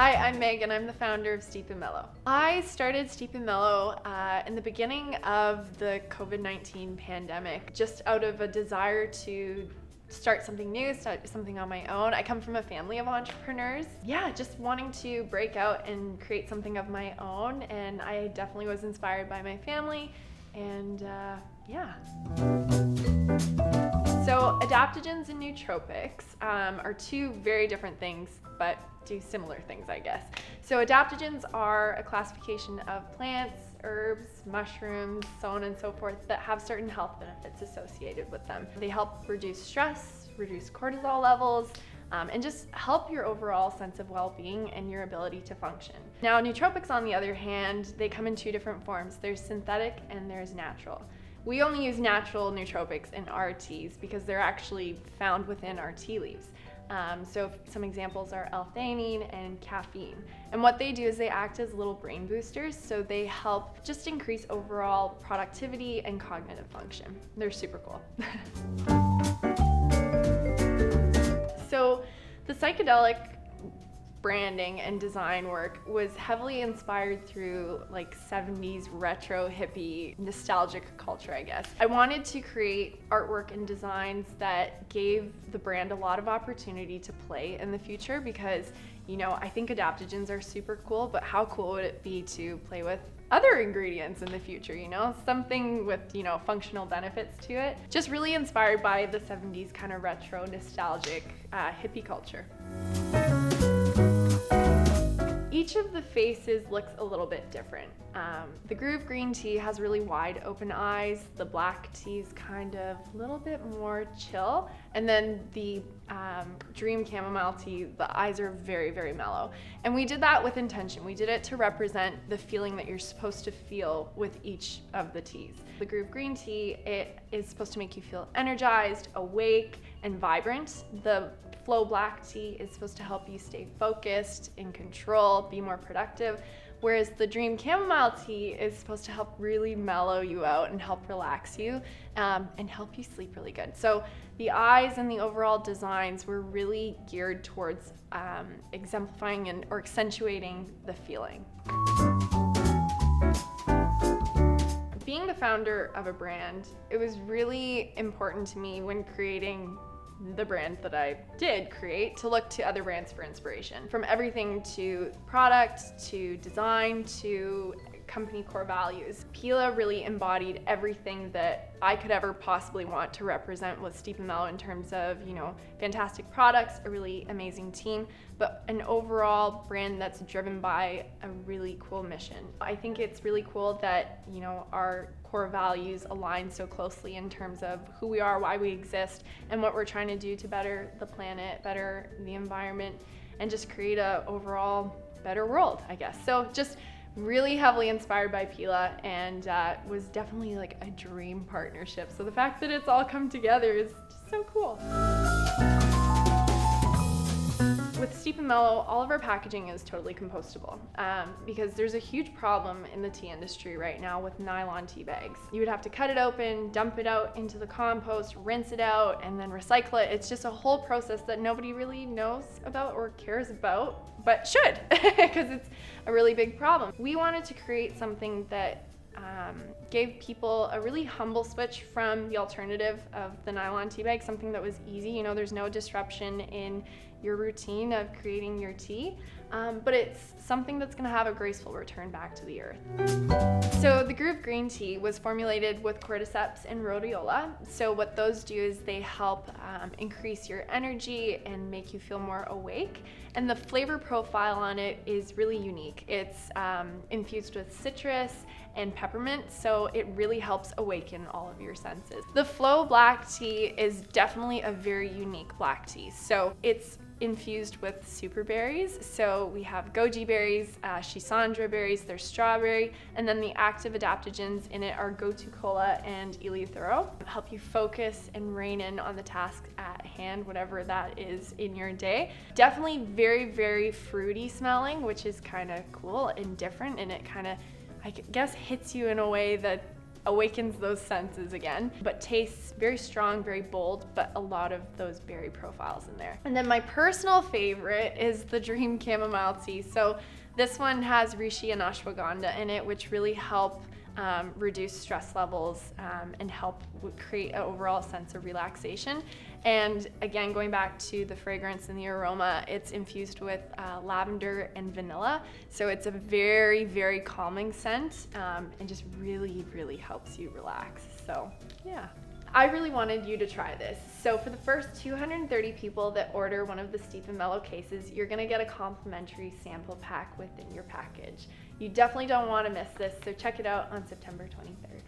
Hi, I'm Meg and I'm the founder of Steep and Mellow. I started Steep and Mellow in the beginning of the COVID-19 pandemic, just out of a desire to start something new, start something on my own. I come from a family of entrepreneurs. Yeah, just wanting to break out and create something of my own, and I definitely was inspired by my family, and yeah. So adaptogens and nootropics are two very different things, but do similar things, I guess. So adaptogens are a classification of plants, herbs, mushrooms, so on and so forth, that have certain health benefits associated with them. They help reduce stress, reduce cortisol levels, and just help your overall sense of well-being and your ability to function. Now, nootropics, on the other hand, they come in two different forms. There's synthetic and there's natural. We only use natural nootropics in our teas because they're actually found within our tea leaves. So some examples are L-theanine and caffeine. And what they do is they act as little brain boosters, so they help just increase overall productivity and cognitive function. They're super cool. So the psychedelic branding and design work was heavily inspired through like 70s retro hippie nostalgic culture, I guess. I wanted to create artwork and designs that gave the brand a lot of opportunity to play in the future because, you know, I think adaptogens are super cool, but how cool would it be to play with other ingredients in the future, you know, something with, you know, functional benefits to it. Just really inspired by the 70s kind of retro nostalgic hippie culture. Each of the faces looks a little bit different. The Groove Green Tea has really wide open eyes. The black tea is kind of a little bit more chill. And then the Dream Chamomile Tea, the eyes are very, very mellow. And we did that with intention. We did it to represent the feeling that you're supposed to feel with each of the teas. The Groove Green Tea, it is supposed to make you feel energized, awake, and vibrant. The Flow Black Tea is supposed to help you stay focused, in control, be more productive, whereas the Dream Chamomile Tea is supposed to help really mellow you out and help relax you and help you sleep really good. So the eyes and the overall designs were really geared towards exemplifying or accentuating the feeling. Being the founder of a brand, it was really important to me when creating the brand that I did create to look to other brands for inspiration. From everything to product, to design, to company core values. Pela really embodied everything that I could ever possibly want to represent with Steep and Mellow in terms of, you know, fantastic products, a really amazing team, but an overall brand that's driven by a really cool mission. I think it's really cool that, you know, our core values align so closely in terms of who we are, why we exist, and what we're trying to do to better the planet, better the environment, and just create a overall better world, I guess. So just really heavily inspired by Pela, and was definitely like a dream partnership. So the fact that it's all come together is just so cool. With Steep and Mellow, all of our packaging is totally compostable because there's a huge problem in the tea industry right now with nylon tea bags. You would have to cut it open, dump it out into the compost, rinse it out, and then recycle it. It's just a whole process that nobody really knows about or cares about, but should, because it's a really big problem. We wanted to create something that gave people a really humble switch from the alternative of the nylon tea bag, something that was easy. You know, there's no disruption in your routine of creating your tea, but it's something that's gonna have a graceful return back to the earth. So the Groove Green Tea was formulated with cordyceps and rhodiola. So what those do is they help increase your energy and make you feel more awake. And the flavor profile on it is really unique. It's infused with citrus and peppermint, so it really helps awaken all of your senses. The Flow Black Tea is definitely a very unique black tea. So it's infused with super berries. So we have goji berries, schisandra berries, there's strawberry, and then the active adaptogens in it are gotu kola and eleuthero. Help you focus and rein in on the task at hand, whatever that is in your day. Definitely very, very fruity smelling, which is kind of cool and different, and it kind of, I guess, hits you in a way that awakens those senses again, but tastes very strong, very bold, but a lot of those berry profiles in there. And then my personal favorite is the Dream Chamomile Tea. So this one has reishi and ashwagandha in it, which really help reduce stress levels and help create an overall sense of relaxation. And again, going back to the fragrance and the aroma, it's infused with lavender and vanilla. So it's a very, very calming scent and just really, really helps you relax. So yeah. I really wanted you to try this. So for the first 230 people that order one of the Steep and Mellow cases, you're gonna get a complimentary sample pack within your package. You definitely don't wanna miss this, so check it out on September 23rd.